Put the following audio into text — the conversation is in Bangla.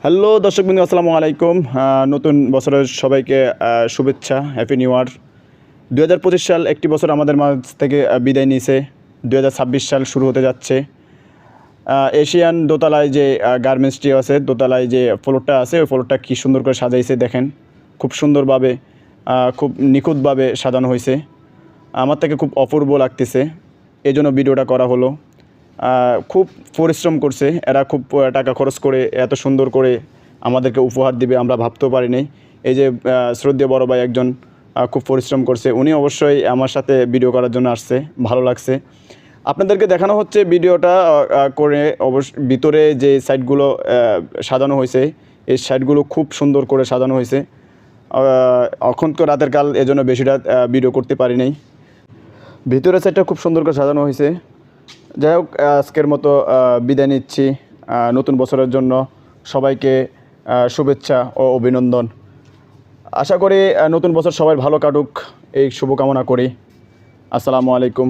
হ্যালো দর্শকবৃন্দ, আসসালামু আলাইকুম। নতুন বছরের সবাইকে শুভেচ্ছা, হ্যাপি নিউ ইয়ার। 2025 সাল একটি বছর আমাদের মাঝ থেকে বিদায় নিয়েছে। 2026 সাল শুরু হতে যাচ্ছে। এশিয়ান দোতলায় যে গার্মেন্টসটি আছে, দোতলায় যে ফ্লোরটা আছে, ওই ফ্লোরটা কী সুন্দর করে সাজাইছে দেখেন। খুব সুন্দরভাবে, খুব নিখুঁতভাবে সাজানো হয়েছে। আমার থেকে খুব অপূর্ব লাগতেছে, এই জন্য ভিডিওটা করা হলো। খুব পরিশ্রম করছে এরা, খুব টাকা খরচ করে এত সুন্দর করে আমাদেরকে উপহার দিবে আমরা ভাবতেও পারিনি। এই যে শ্রদ্ধেয় বড় ভাই একজন খুব পরিশ্রম করছে, উনি অবশ্যই আমার সাথে ভিডিও করার জন্য আসছে, ভালো লাগছে। আপনাদেরকে দেখানো হচ্ছে ভিডিওটা করে। ভিতরে যে সাইডগুলো সাজানো হয়েছে, এই সাইডগুলো খুব সুন্দর করে সাজানো হয়েছে। এখন তো রাতের কাল, এজন্য বেশি রাত ভিডিও করতে পারি নাই। ভিতরের সাইডটা খুব সুন্দর করে সাজানো হয়েছে। যাই হোক, আজকের মতো বিদায় নিচ্ছি। নতুন বছরের জন্য সবাইকে শুভেচ্ছা ও অভিনন্দন। আশা করি নতুন বছর সবাই ভালো কাটুক, এই শুভকামনা করি। আসসালামু আলাইকুম।